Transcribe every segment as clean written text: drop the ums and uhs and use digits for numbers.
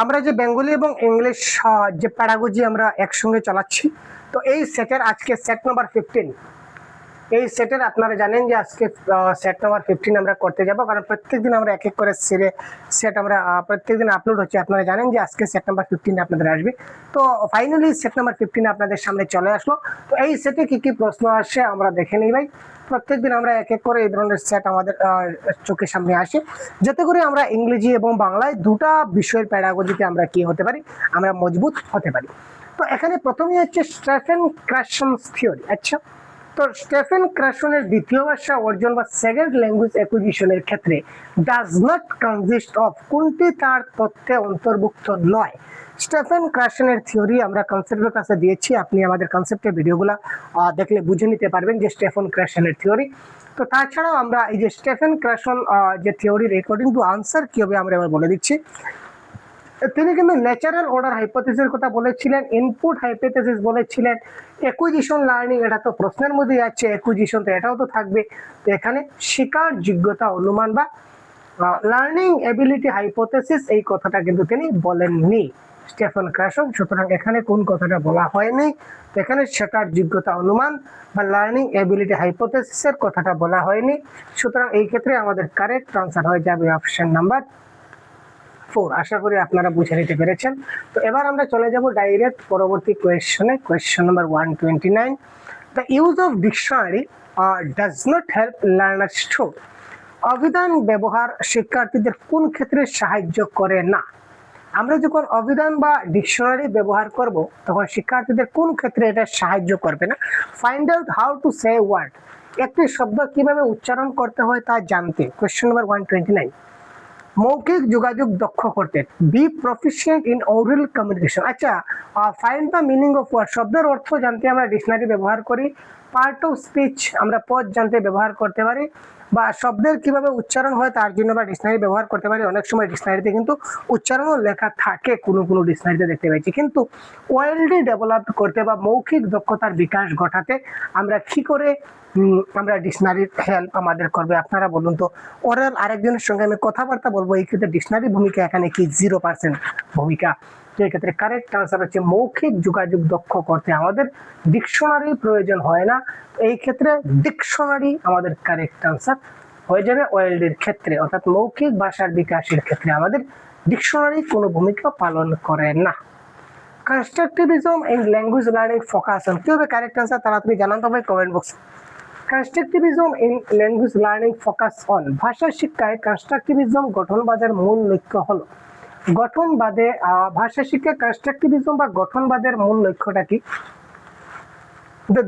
আমরা যে বেঙ্গলি এবং ইংলিশ যে প্যাডাগজি আমরা একসঙ্গে চালাচ্ছি, তো এই সেটের আজকে সেট নাম্বার 15। এই সেটের আপনারা জানেন যে আজকে সেট নাম্বার 15 আমরা করতে যাব, কারণ প্রত্যেকদিন আমরা এক এক করে সেট আমরা প্রত্যেকদিন আপলোড হচ্ছে। আপনারা জানেন যে আজকে সেট নাম্বার 15 আপনাদের আসবে। তো ফাইনালি সেট নাম্বার 15 আপনাদের সামনে চলে আসলো। তো এই সেটে কি কি প্রশ্ন আসে আমরা দেখে নিই ভাই। প্রত্যেকদিন আমরা এক এক করে এই ধরনের সেট আমাদের চোখের সামনে আসে, যাতে করে আমরা ইংরেজি এবং বাংলায় দুটা বিষয়ের প্যাডাগজিতে আমরা কি হতে পারি, আমরা মজবুত হতে পারি। তো এখানে প্রথমেই হচ্ছে স্টেফেন ক্রাশনস থিওরি। আচ্ছা, তো স্টেফেন ক্রাশনের দ্বিতীয় ভাষা অর্জন বা সেকেন্ড ল্যাঙ্গুয়েজ অ্যাকুইজিশনের ক্ষেত্রে ডাজ নট কনজিস্ট অফ কোনটি তার তথ্যে অন্তর্ভুক্ত নয়। স্টেফেন ক্রাশনের থিওরি আমরা কনসেপ্টের কাছে দিয়েছি, আপনি আমাদের কনসেপ্টের ভিডিওগুলো দেখলে বুঝে নিতে পারবেন যে স্টেফেন ক্রাশনের থিওরি। তো তাছাড়াও আমরা এই যে স্টেফেন ক্রাশন যে থিওরির অ্যাকর্ডিং টু আনসার কি হবে আমরা এবার বলে দিচ্ছি। তিনি কিন্তু ন্যাচারাল অর্ডার হাইপোথিসিসের কথা বলেছিলেন, ইনপুট হাইপোথিসিস বলেছিলেন, অ্যাকুইজিশন লার্নিং এটা তো প্রশ্নের মধ্যে যাচ্ছে, অ্যাকুইজিশন তো এটাও তো থাকবে। তো এখানে শিকার যোগ্যতা অনুমান বা লার্নিং এবিলিটি হাইপোথিসিস এই কথাটা কিন্তু তিনি বলেননি স্টেফেন ক্রাশন। সুতরাং এখানে কোন কথাটা বলা হয়নি, এখানে শিকার যোগ্যতা অনুমান বা লার্নিং এবিলিটি হাইপোথিসিসের কথাটা বলা হয়নি। সুতরাং এই ক্ষেত্রে আমাদের কারেক্ট আনসার হয়ে যাবে অপশন নাম্বার 4। আশা করি আপনারা বুঝে নিতে পেরেছেন। তো এবার আমরা চলে যাব ডাইরেক্ট পরবর্তী কোয়েশ্চনে, question number 129। The use of dictionary does not help learners to. অভিধান ব্যবহার শিক্ষার্থীদের কোন ক্ষেত্রে সাহায্য করে না। আমরা যখন অভিধান বা ডিকশনারি ব্যবহার করব তখন শিক্ষার্থীদের কোন ক্ষেত্রে এটা সাহায্য করবে না। Find out how to say word. একটি শব্দ কিভাবে উচ্চারণ করতে হয় তা জানতে। Question number 129। মৌখিক যোগাযোগ দক্ষ করতে। Be proficient in oral communication. আচ্ছা, find the meaning of word. শব্দের অর্থ জানতে আমরা ডিকশনারি ব্যবহার করি। পার্ট অফ স্পিচ আমরা পদ জানতে ব্যবহার করতে পারি, বা শব্দের কিভাবে উচ্চারণ হয় তার জন্য আমরা ডিকশনারি ব্যবহার করতে পারি। অনেক সময় ডিকশনারিতে কিন্তু উচ্চারণও লেখা থাকে, কোনো কোনো ডিকশনারিতে দেখতে পাচ্ছি। কিন্তু ওয়েলডি ডেভেলপ করতে বা মৌখিক দক্ষতার বিকাশ ঘটাতে আমরা কি করে আমরা ডিকশনারির হেল্প আমাদের করবে আপনারা বলুন তো। ওরাল আরেকজনের সঙ্গে আমি কথাবার্তা বলবো, এই ক্ষেত্রে ডিকশনারি ভূমিকা এখানে কি 0% ভূমিকা। তো এই ক্ষেত্রে কারেক্ট আনসার হচ্ছে মৌখিক যোগাযোগ দক্ষ করতে আমাদের ডিকশনারি প্রয়োজন হয় না। এই ক্ষেত্রে ডিকশনারি আমাদের কারেক্ট আনসার হয়ে যাবে ওয়েলডির ক্ষেত্রে, অর্থাৎ মৌখিক ভাষার বিকাশের ক্ষেত্রে আমাদের ডিকশনারি কোনো ভূমিকা পালন করে না। Constructivism in language learning focus on. কি হবে কারেক্ট আনসার তাড়াতাড়ি জানান তো ভাই কমেন্ট বক্সে। Constructivism in language learning focus on. ভাষা শিক্ষায় কনস্ট্রাকটিভিজম গঠনবাদের মূল লক্ষ্য হলো। গঠনবাদে ভাষা শিক্ষায় কনস্ট্রাকটিভিজম বা গঠনবাদের মূল লক্ষ্যটা কি। The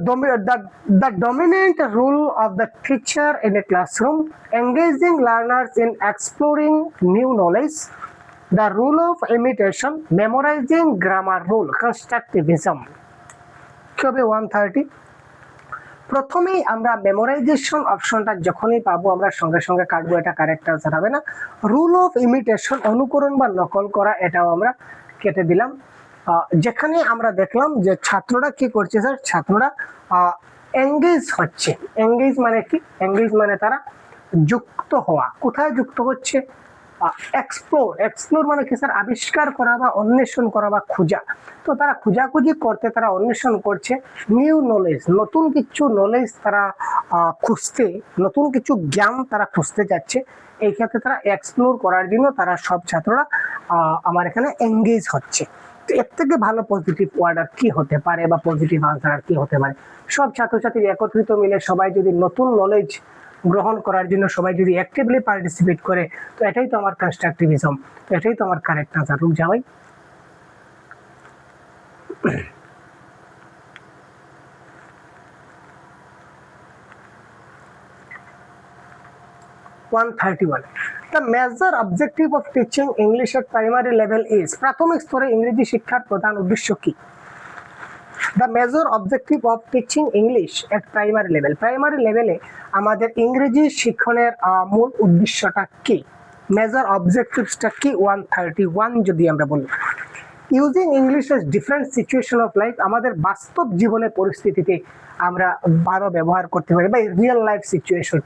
dominant role of the teacher in a classroom, engaging learners in exploring new knowledge, the rule of imitation, memorizing grammar rule, constructivism. কি হবে 130। প্রথমেই আমরা মেমোরাইজেশন অপশনটা যখনই পাবো আমরা সঙ্গে সঙ্গে কাটবো, এটা কারেক্ট আনসার হবে না। রুল অফ ইমিটেশন অনুকরণ বা নকল করা, এটাও আমরা কেটে দিলাম। যেখানে আমরা দেখলাম যে ছাত্ররা কি করছে স্যার, ছাত্ররা এঙ্গেজ হচ্ছে। এঙ্গেজ মানে কি, এঙ্গেজ মানে তারা যুক্ত হওয়া। কোথায় যুক্ত হচ্ছে, এক্সপ্লোর। এক্সপ্লোর মানে কি স্যার, আবিষ্কার করা বা অন্বেষণ করা বা খোঁজা। তো তারা খোঁজাখুঁজি করতে, তারা অন্বেষণ করছে নিউ নলেজ, নতুন কিছু নলেজ তারা খুঁজতে, নতুন কিছু জ্ঞান তারা খুঁজতে যাচ্ছে। এই ক্ষেত্রে তারা এক্সপ্লোর করার জন্য তারা সব ছাত্ররা আমার এখানে এঙ্গেজ হচ্ছে। তো এর থেকে ভালো পজিটিভ ওয়ার্ড আর কি হতে পারে, বা পজিটিভ আনসার আর কি হতে পারে। সব ছাত্রছাত্রী একত্রিত মিলে সবাই যদি নতুন নলেজ গ্রহণ করার জন্য সবাই যদি অ্যাক্টিভলি পার্টিসিপেট করে, তো এটাই তো আমার কনস্ট্রাকটিভিজম, তো এটাই তো আমার কারেক্ট আনসার। রুক যাওয়াই 131। The major objective of teaching English at primary level is। প্রাথমিক স্তরে ইংরেজি শিক্ষার প্রধান উদ্দেশ্য কি। The major objective of teaching English at primary level। Primary লেভেলে আমাদের ইংরেজি শিক্ষণের মূল উদ্দেশ্যটা কি, মেজর অবজেক্টিভসটা কি। 131 যদি আমরা বলি, using English S different situation of life, আমাদের বাস্তব জীবনের পরিস্থিতিতে আমরা ভালো ব্যবহার করতে পারি, বা রিয়েল লাইফ সিচুয়েশন,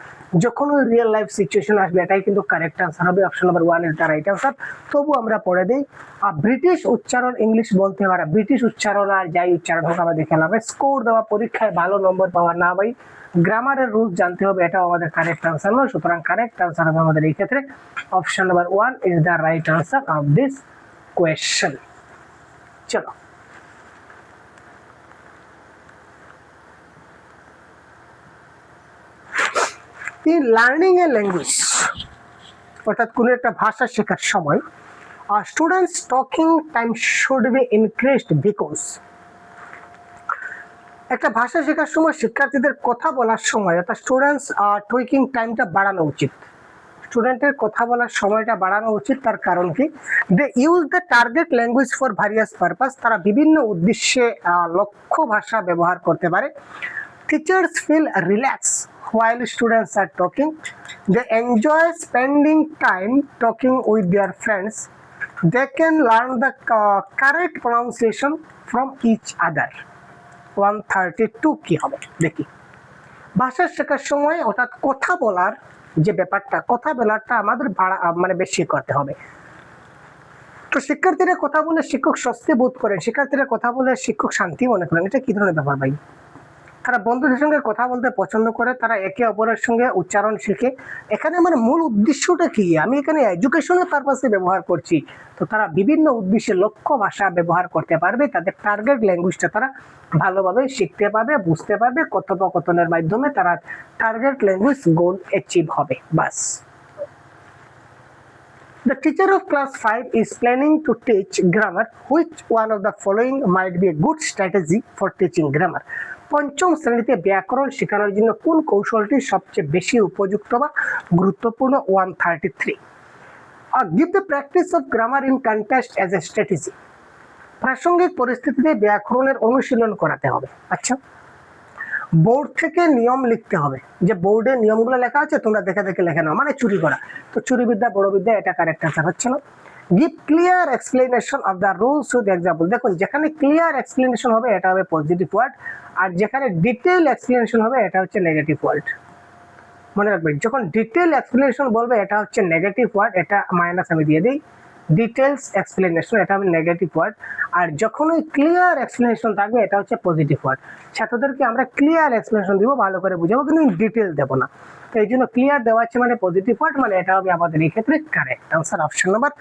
যখন ওই রিয়েল লাইফ সিচুয়েশন আসবে এটাই কিন্তু কারেক্ট আনসার হবে। Option number 1 is the right answer. তবু আমরা পড়ে দিই, ব্রিটিশ উচ্চারণ ইংলিশ বলতে পারা, ব্রিটিশ উচ্চারণ আর যাই উচ্চারণ হোক আমাদের খেলা হবে। স্কোর দেওয়া, পরীক্ষায় ভালো নম্বর পাওয়া না ভাই, গ্রামারের রুলস জানতে হবে, এটাও আমাদের কারেক্ট আনসার নয়। সুতরাং কারেক্ট আনসার হবে আমাদের এই ক্ষেত্রে option number 1 is the right answer of this question. চলো, in learning a language, অর্থাৎ কোনো একটা ভাষা শেখার সময় students talking time should be increased because, একটা ভাষা শেখার সময় শিক্ষার্থীদের কথা বলার সময় অর্থাৎ স্টুডেন্টস টকিং টাইমটা বাড়ানো উচিত, স্টুডেন্টের কথা বলার সময়টা বাড়ানো উচিত। তার কারণ কি? They use the target language for various purpose, তারা বিভিন্ন উদ্দেশ্যে লক্ষ্য ভাষা ব্যবহার করতে পারে। Teachers feel relax while students are talking, they enjoy spending time talking with their friends, they can learn the correct pronunciation from each other। 132 কি হবে দেখি। ভাষা শেখার সময় অর্থাৎ কথা বলার যে ব্যাপারটা, কথা বলাটা আমাদের মানে বেশি করতে হবে। তো শিক্ষার্থীরা কথা বলে শিক্ষক স্বস্তি বোধ করেন, শিক্ষার্থীরা কথা বলে শিক্ষক শান্তি মনে করেন, এটা কি ধরনের ব্যাপার ভাই? তারা বন্ধুদের সঙ্গে কথা বলতে পছন্দ করে, তারা একে অপরের সঙ্গে উচ্চারণ শিখে। এখানে আমার মূল উদ্দেশ্যটা কি? আমি এখানে এডুকেশনাল পারপাসে ব্যবহার করছি। তো তারা বিভিন্ন উদ্দেশ্যে লক্ষ্য ভাষা ব্যবহার করতে পারবে, তাদের টার্গেট ল্যাঙ্গুয়েজটা তারা ভালোভাবে শিখতে পারবে, বুঝতে পারবে, কথোপকথনের মাধ্যমে তারা টার্গেট ল্যাঙ্গুয়েজ গোল অ্যাচিভ হবে। বাস। The teacher of class 5 is planning to teach grammar. Which one of the following might be a good strategy for teaching grammar? পঞ্চম শ্রেণীতে ব্যাকরণ শেখানোর জন্য কোন কৌশলটি সবচেয়ে বেশি উপযুক্ত বা গুরুত্বপূর্ণ? 133। Give the practice of grammar in context as a strategy. প্রাসঙ্গিক পরিস্থিতিতে ব্যাকরণের অনুশীলন করাতে হবে। আচ্ছা, বোর্ড থেকে নিয়ম লিখতে হবে, যে বোর্ডে নিয়মগুলো লেখা আছে তোমরা দেখে দেখে লেখে নাও, মানে চুরি করা। তো চুরি বিদ্যা বড় বিদ্যা, এটা কারেক্ট আনসার হচ্ছে না। Give clear explanation of the rules with example. দেখুন, যেখানে ক্লিয়ার এক্সপ্লেনেশন হবে এটা হবে পজিটিভ ওয়ার্ড, আর যেখানে ডিটেইল এক্সপ্লেনেশন হবে এটা হচ্ছে নেগেটিভ ওয়ার্ড। মনে রাখবেন, যখন ডিটেইল এক্সপ্লেনেশন বলবে এটা হচ্ছে নেগেটিভ ওয়ার্ড, এটা মাইনাস আমি দিয়ে দিই। ডিটেলস এক্সপ্লেনেশন এটা হবে নেগেটিভ ওয়ার্ড, আর যখন ওই ক্লিয়ার এক্সপ্লেনেশন থাকবে এটা হচ্ছে পজিটিভ ওয়ার্ড। ছাত্রদেরকে আমরা ক্লিয়ার এক্সপ্লেনেশন দিব, ভালো করে বুঝাবো, কিন্তু ডিটেল দেবো না। তো এই জন্য ক্লিয়ার দেওয়া আছে মানে পজিটিভ ওয়ার্ড, মানে এটা হবে আমাদের এই ক্ষেত্রে কারেক্ট আনসার অপশন নাম্বার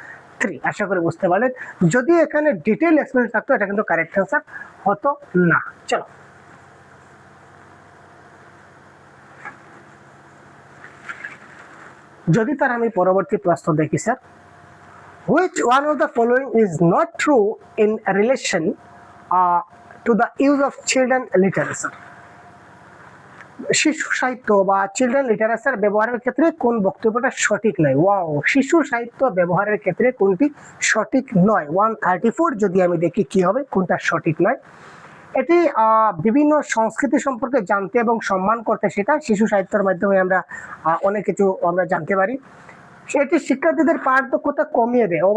3। আশা করি বুঝতে পারলেন। যদি এখানে ডিটেল এক্সপ্লেনেশন থাকতো এটা কিন্তু কারেক্ট আনসার হতো না। চলো, যদি তার আমি পরবর্তী প্রশ্ন দেখি sir, which one of the following is not true in relation to the use of children literature? শিশু সাহিত্য বা চিলড্রেন লিটারেচার ব্যবহারের ক্ষেত্রে কোন বক্তব্যটা সঠিক নয়? ওয়াও, শিশু সাহিত্য ব্যবহারের ক্ষেত্রে কোনটি সঠিক নয়? 134 যদি আমি দেখি কি হবে, কোনটা সঠিক নয়। এটি বিভিন্ন সংস্কৃতি সম্পর্কে জানতে এবং সম্মান করতে শেখায়। শিশু সাহিত্যের মাধ্যমে আমরা অনেক কিছু আমরা জানতে পারি। সেটি শিক্ষার্থীদের পাঠ দক্ষতা কমিয়ে দেয়। ও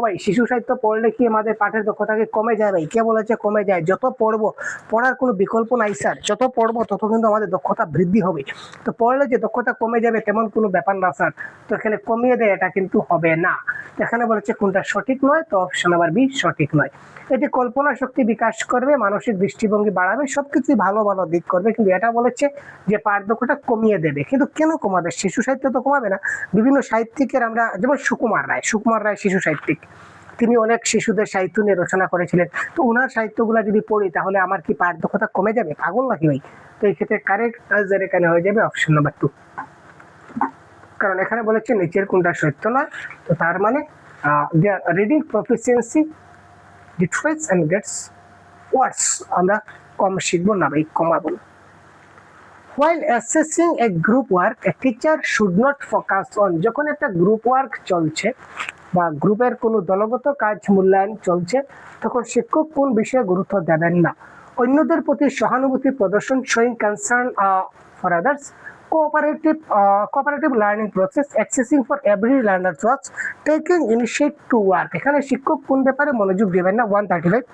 ভাই, শিশু সাহিত্য পড়লে কি আমাদের পাঠের দক্ষতাকে কমে যায়? ভাই, কে বলেছে কমে যায়? যত পড়বো, পড়ার কোনো বিকল্প নাই স্যার, যত পড়বো তত কিন্তু আমাদের দক্ষতা বৃদ্ধি হবে। তো পড়লে যে দক্ষতা কমে যাবে তেমন কোনো ব্যাপার না স্যার। তো এখানে কমিয়ে দেয় এটা কিন্তু হবে না। এখানে বলেছে কোনটা সঠিক নয়, তো অপশন নাম্বার বি সঠিক নয়। এটি কল্পনা শক্তি বিকাশ করবে, মানসিক দৃষ্টিভঙ্গি বাড়াবে, সবকিছুই ভালো ভালো দিক করবে, কিন্তু এটা বলেছে যে পাঠ দক্ষতা কমিয়ে দেবে। কিন্তু কেন কমাবে? শিশু সাহিত্য তো কমাবে না। বিভিন্ন সাহিত্যিকের আমরা, যেমন সুকুমার রায় শিশু সাহিত্যিক, তিনি অনেক শিশুদের সাহিত্য নিয়ে রচনা করেছিলেন। তো ওনার সাহিত্যগুলো যদি পড়ি তাহলে আমার কি পাঠ দক্ষতা কমে যাবে? পাগল নাকি ভাই? তো এই ক্ষেত্রে কারেক্ট আনসার এখানে হয়ে যাবে অপশন নাম্বার 2, কারণ এখানে বলেছে নিচের কোনটা সত্য নয়। তো তার মানে দেয়ার রিডিং প্রফিসিয়েন্সি ডিট্রয়েটস এন্ড গেটস ওয়ার্স, আমরা কম শিখবো না ভাই, কমাবো না। While assessing a group work, a teacher should not focus on, যখন একটা গ্রুপ ওয়ার্ক চলছে বা গ্রুপের কোনো দলগত কাজ মূল্যায়ন চলছে, তখন শিক্ষক কোন বিষয়ে গুরুত্ব দেবেন না? অন্যদের প্রতি সহানুভূতি প্রদর্শন, showing concern for others, cooperative learning process accessing for every learner thoughts taking initiate to work। এখানে শিক্ষক কোন ব্যাপারে মনোযোগ দিবেন না। 135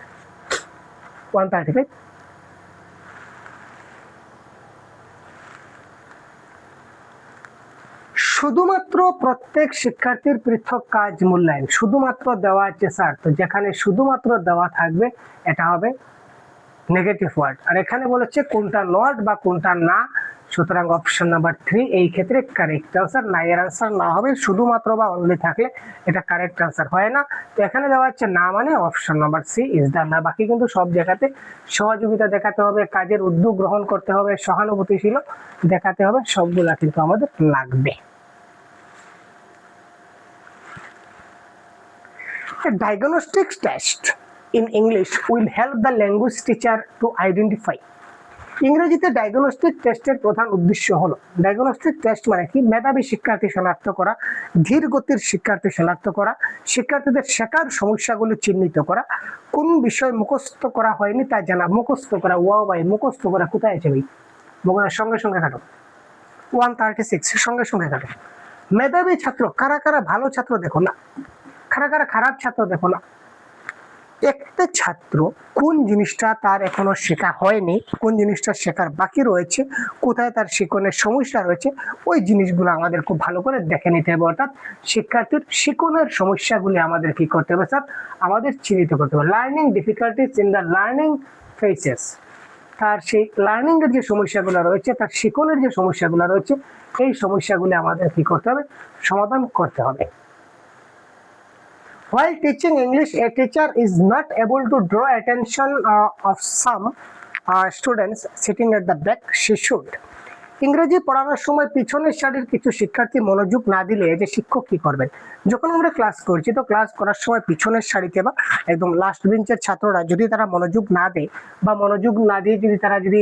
শুধুমাত্র প্রত্যেক শিক্ষার্থীর পৃথক কাজ মূল্যায়ন শুধুমাত্র দেওয়া আছে স্যার, তো যেখানে শুধুমাত্র দেওয়া থাকবে এটা হবে নেগেটিভ ওয়ার্ড, আর এখানে বলেছে কোনটা নট বা কোনটা না, সুতরাং অপশন নাম্বার 3 এই ক্ষেত্রে কারেক্ট আনসার। না এর আনসার না হবে, শুধুমাত্র বা অনলি থাকলে এটা কারেক্ট আনসার হয় না। তো এখানে দেওয়া হচ্ছে না, মানে option number C is the না। বাকি কিন্তু সব জায়গাতে সহযোগিতা দেখাতে হবে, কাজের উদ্যোগ গ্রহণ করতে হবে, সহানুভূতিশীল দেখাতে হবে, সবগুলা কিন্তু আমাদের লাগবে। A diagnostic test in English will help the language teacher to identify। ইংরেজিতে ডায়াগনস্টিক টেস্টের প্রধান উদ্দেশ্য হলো, ডায়াগনস্টিক টেস্ট মানে কি, মেধাবী শিক্ষার্থী শনাক্ত করা, ধীর গতির শিক্ষার্থী শনাক্ত করা, শিক্ষার্থীদের শেখার সমস্যাগুলি চিহ্নিত করা, কোন বিষয় মুখস্থ করা হয়নি তা জানা। মুখস্থ করা, ওয়াও ভাই মুখস্থ করা কোথায় আছে ভাই, সঙ্গে সঙ্গে কাটো। 136 সঙ্গে সঙ্গে কাটো। মেধাবী ছাত্র কারা কারা ভালো ছাত্র দেখো না, কারা কারা খারাপ ছাত্র দেখো না। একটা ছাত্র কোন জিনিসটা তার এখনো শেখা হয়নি, কোন জিনিসটা শেখার বাকি রয়েছে, কোথায় তার শিক্ষণের সমস্যা রয়েছে, ওই জিনিসগুলো আমাদের খুব ভালো করে দেখে নিতে হবে। অর্থাৎ শিক্ষার্থীর শিক্ষণের সমস্যাগুলি আমাদের কি করতে হবে স্যার, আমাদের চিহ্নিত করতে হবে। Learning difficulties in the learning faces, তার সেই লার্নিং এর যে সমস্যাগুলো রয়েছে, তার শিক্ষণের যে সমস্যাগুলো রয়েছে, এই সমস্যাগুলি আমাদের কি করতে হবে, সমাধান করতে হবে। While teaching English, a teacher is not able to draw attention of some students sitting at the back. She should। ইংরেজি পড়ানোর সময় পিছনের সারির কিছু শিক্ষার্থী মনোযোগ না দিলে যে শিক্ষক কি করবেন, যখন আমরা ক্লাস করছি তো ক্লাস করার সময় পিছনের সারিতে বা একদম লাস্ট বেঞ্চের ছাত্ররা যদি তারা মনোযোগ না দেয় বা মনোযোগ না দিয়ে যদি তারা যদি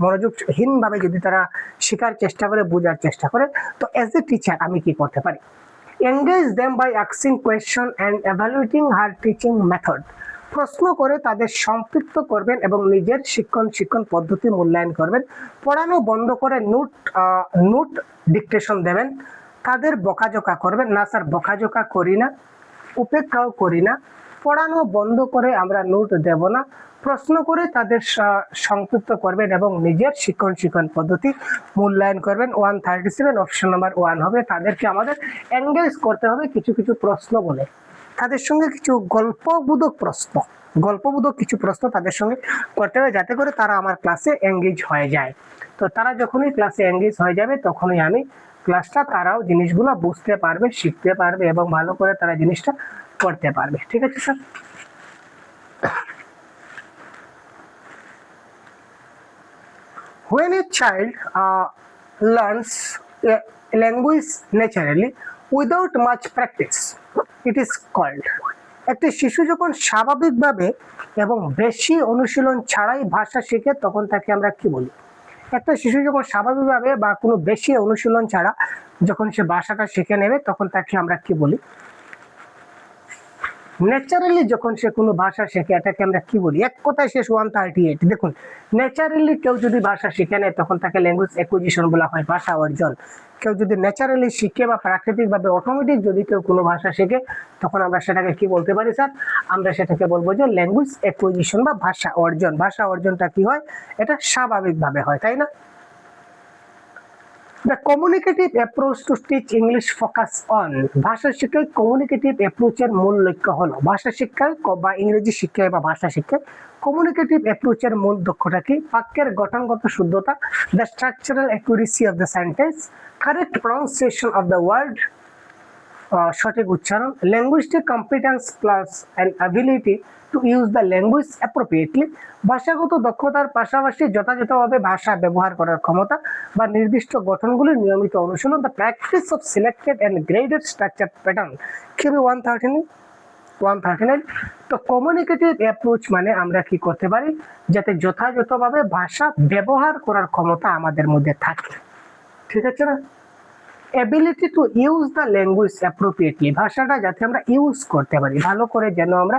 মনোযোগহীনভাবে যদি তারা শেখার চেষ্টা করে, বোঝার চেষ্টা করে, তো অ্যাজ এ টিচার আমি কি করতে পারি, engage them by asking question and evaluating her teaching method। প্রশ্ন করে তাদের সম্পৃক্ত করবেন এবং নিজের শিক্ষণ পদ্ধতি মূল্যায়ন করবেন। পড়ানো বন্ধ করে নোট ডিকটেশন দেবেন। তাদের বকাঝকা করবেন না স্যার, বকাঝকা করি না, উপেক্ষাও করি না। পড়ানো বন্ধ করে আমরা নোট দেব না, প্রশ্ন করে তাদের সংযুক্ত করবেন এবং নিজের শিক্ষণ পদ্ধতি মূল্যায়ন করবেন। 137 অপশন নাম্বার 1 হবে। তাদেরকে আমাদের এনগেজ করতে হবে কিছু কিছু প্রশ্ন বলে, তাদের সঙ্গে কিছু গল্পবোধক কিছু প্রশ্ন তাদের সঙ্গে করতে হবে, যাতে করে তারা আমার ক্লাসে এনগেজ হয়ে যায়। তো তারা যখনই ক্লাসে এনগেজ হয়ে যাবে তখনই আমি ক্লাসটা, তারাও জিনিসগুলো বুঝতে পারবে, শিখতে পারবে এবং ভালো করে তারা জিনিসটা করতে পারবে। ঠিক আছে sir. When a child learns a language naturally without much practice, it is called। একটি শিশু যখন স্বাভাবিকভাবে এবং বেশি অনুশীলন ছাড়াই ভাষা শেখে তখন তাকে আমরা কি বলি? একটা শিশু যখন স্বাভাবিকভাবে বা কোনো বেশি অনুশীলন ছাড়া যখন সে ভাষাটা শিখে নেবে তখন তাকে আমরা কি বলি? ন্যাচারালি যখন সে কোনো ভাষা শেখে এটাকে আমরা কি বলি? এক কথায় শেষ 138। দেখুন, ন্যাচারালি কেউ যদি ভাষা শিখে নেয় তখন তাকে ল্যাঙ্গুয়েজ অ্যাকুইজিশন বলা হয়, ভাষা অর্জন। কেউ যদি ন্যাচারালি শিখে বা প্রাকৃতিকভাবে অটোমেটিক যদি কেউ কোনো ভাষা শেখে তখন আমরা সেটাকে কি বলতে পারি স্যার? আমরা সেটাকে বলবো যে ল্যাঙ্গুয়েজ অ্যাকুইজিশন বা ভাষা অর্জন। ভাষা অর্জনটা কি হয়? এটা স্বাভাবিকভাবে হয়, তাই না? The communicative approach to teach English focus on। ভাষা শিক্ষায় কমিউনিকেটিভ অ্যাপ্রোচের মূল লক্ষ্য হলো, ভাষা শিক্ষায় বা ইংরেজি শিক্ষায় বা ভাষা শিক্ষায় কমিউনিকেটিভ অ্যাপ্রোচের মূল দক্ষতা কি? বাক্যের গঠনগত শুদ্ধতা, the structural accuracy of the sentence, correct pronunciation of the word, সঠিক উচ্চারণ, linguistic competence plus an ability to use the language appropriately। ভাষাগত দক্ষতার পাশাপাশি যথাযথভাবে ভাষা ব্যবহার করার ক্ষমতা বা নির্দিষ্ট গঠনগুলির নিয়মিত অনুশীলন, the practice of selected and graded structured pattern। কেবল 139। তো কমিউনিকেটিভ অ্যাপ্রোচ মানে আমরা কি করতে পারি? যাতে যথাযথভাবে ভাষা ব্যবহার করার ক্ষমতা আমাদের মধ্যে থাকে। ঠিক আছে না? Ability to use the language appropriately, ভাষাটা যাতে আমরা ইউজ করতে পারি ভালো করে, যেন আমরা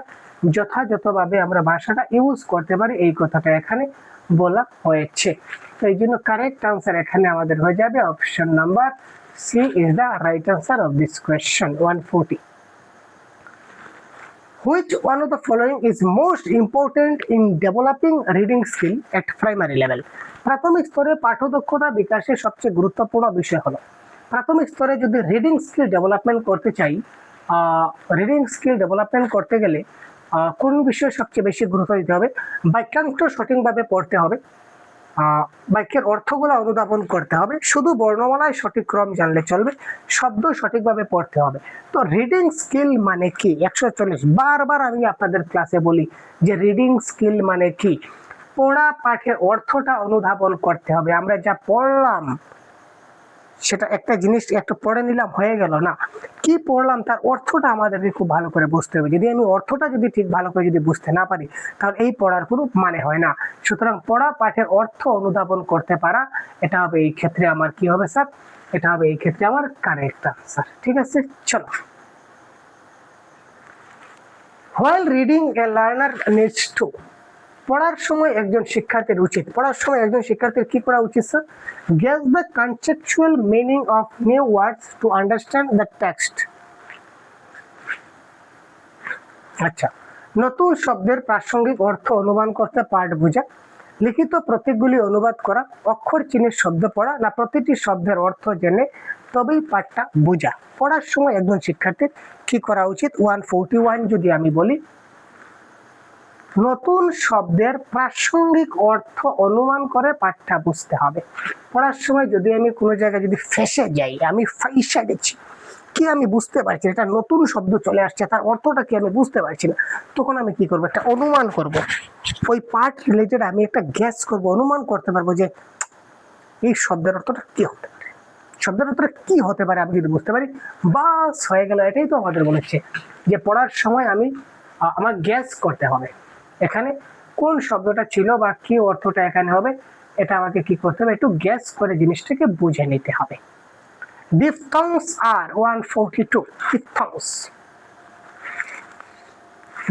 যথাযথভাবে আমরা ভাষাটা ইউজ করতে পারি, এই কথাটা এখানে বলা হয়েছে। তো এই জন্য কারেক্ট আনসার এখানে আমাদের হয়ে যাবে option number C is the right answer of this question 140। Which one of the following is most important in developing reading skill at primary level? প্রাথমিক স্তরে পাঠদক্ষতা বিকাশের সবচেয়ে গুরুত্বপূর্ণ বিষয় হলো, প্রাথমিক স্তরে যদি রিডিং স্কিল ডেভেলপমেন্ট করতে চাই, রিডিং স্কিল ডেভেলপমেন্ট করতে গেলে কোন বিষয়ে সবচেয়ে বেশি গুরুত্ব দিতে হবে? বাক্যাংশ সঠিকভাবে পড়তে হবে, বাক্যের অর্থগুলো অনুধাবন করতে হবে, শুধু বর্ণমালায় সঠিক ক্রম জানলে চলবে, শব্দ সঠিকভাবে পড়তে হবে। তো রিডিং স্কিল মানে কি? 140 বারবার আমি আপনাদের ক্লাসে বলি যে রিডিং স্কিল মানে কি, পড়া পাঠের অর্থটা অনুধাবন করতে হবে। আমরা যা পড়লাম সেটা একটা জিনিস একটা পড়ে নিলাম হয়ে গেল না, কি পড়লাম তার অর্থটা আমাদেরকে খুব ভালো করে বুঝতে হবে। যদি আমি অর্থটা যদি ঠিক ভালো করে যদি বুঝতে না পারি, তাহলে এই পড়ার কোনো মানে হয় না। সুতরাং পড়া পাঠের অর্থ অনুধাবন করতে পারা, এটা হবে এই ক্ষেত্রে আমার কি হবে স্যার? এটা হবে এই ক্ষেত্রে আমার কারেক্ট আনসার। ঠিক আছে, চলো। While reading a learner needs to, পড়ার সময় একজন শিক্ষার্থীর উচিত, পড়ার সময় একজন শিক্ষার্থীর কি করা উচিত sir? Guess the conceptual meaning of new words to understand the text. আচ্ছা, নতুন শব্দের প্রাসঙ্গিক অর্থ অনুমান করতে পাঠ বোঝা, লিখিত প্রতীকগুলি অনুবাদ করা, অক্ষর চিহ্নের শব্দ পড়া, না প্রতিটি শব্দের অর্থ জেনে তবেই পাঠটা বোঝা। পড়ার সময় একজন শিক্ষার্থীর কি করা উচিত? 141 যদি আমি বলি, নতুন শব্দের প্রাসঙ্গিক অর্থ অনুমান করে পাঠটা বুঝতে হবে। পড়ার সময় যদি আমি কোনো জায়গায় যদি ফেঁসে যাই, আমি ফাইসা গেছি, কি আমি বুঝতে পারছি এটা নতুন শব্দ চলে আসছে, তার অর্থটা কি আমি বুঝতে পারছি না, তখন আমি কি করবো? একটা অনুমান করব, ওই পার্ট রিলেটেড আমি একটা গ্যাস করব, অনুমান করতে পারবো যে এই শব্দের অর্থটা কি হতে পারে, শব্দের অর্থটা কি হতে পারে। আমি যদি বুঝতে পারি, বাস হয়ে গেল। এটাই তো আমাদের বলেছে যে পড়ার সময় আমি আমার গ্যাস করতে হবে, এখানে কোন শব্দটা ছিল বা কি অর্থটা এখানে হবে, এটা আমাকে কি করতে হবে? একটু গ্যাস করে জিনিসটাকে বুঝে নিতে হবে। ডিফথংস আর 142, ডিফথংস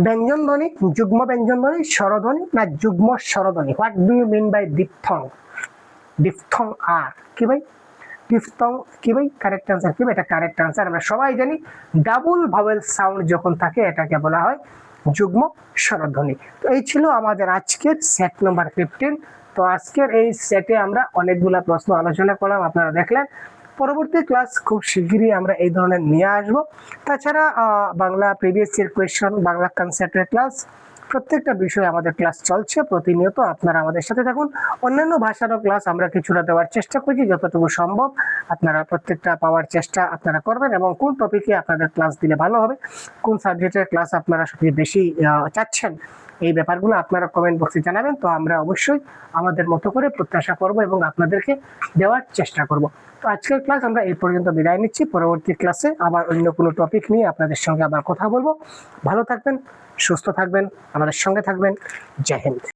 ব্যঞ্জন ধ্বনি, যুগ্ম ব্যঞ্জন ধ্বনি, স্বরধ্বনি না যুগ্ম স্বরধ্বনি? What do you mean by diphthong? Diphthong আর কি ভাই? ডিফথং কি ভাই? কারেক্ট আনসার কি ভাই? এটা কারেক্ট আনসার। আমরা সবাই জানি ডাবল ভাওয়েল সাউন্ড যখন থাকে এটাকে বলা হয় যুগ্ম স্বরধ্বনি। তো এই ছিল আমাদের আজকের সেট নাম্বার 15। তো আজকের এই সেটে আমরা অনেকগুলা প্রশ্ন আলোচনা করলাম, আপনারা দেখলেন। পরবর্তী ক্লাস খুব শিগগিরই আমরা এই ধরনের নিয়ে আসবো। তাছাড়া Bangla previous year question, Bangla কনসেপ্টের ক্লাস, প্রত্যেকটা বিষয়ে আমাদের ক্লাস চলছে প্রতিনিয়ত। আপনারা আমাদের সাথে থাকুন। অন্যান্য ভাষারও ক্লাস আমরা কিছুটা দেওয়ার চেষ্টা করছি, যতটুকু সম্ভব আপনারা প্রত্যেকটা পাওয়ার চেষ্টা আপনারা করবেন। এবং কোন টপিকে আপনাদের ক্লাস দিলে ভালো হবে, কোন সাবজেক্টের ক্লাস আপনারা সবচেয়ে বেশি চাচ্ছেন, এই ব্যাপারগুলো আপনারা কমেন্ট বক্সে জানাবেন। তো আমরা অবশ্যই আমাদের মতো করে প্রত্যাশা করব এবং আপনাদেরকে দেওয়ার চেষ্টা করব। তো আজকের ক্লাস আমরা এই পর্যন্ত বিদায় নিচ্ছি। পরবর্তী ক্লাসে আবার অন্য কোনো টপিক নিয়ে আপনাদের সঙ্গে আবার কথা বলবো। ভালো থাকবেন, সুস্থ থাকবেন, আমাদের সঙ্গে থাকবেন। জয় হিন্দ।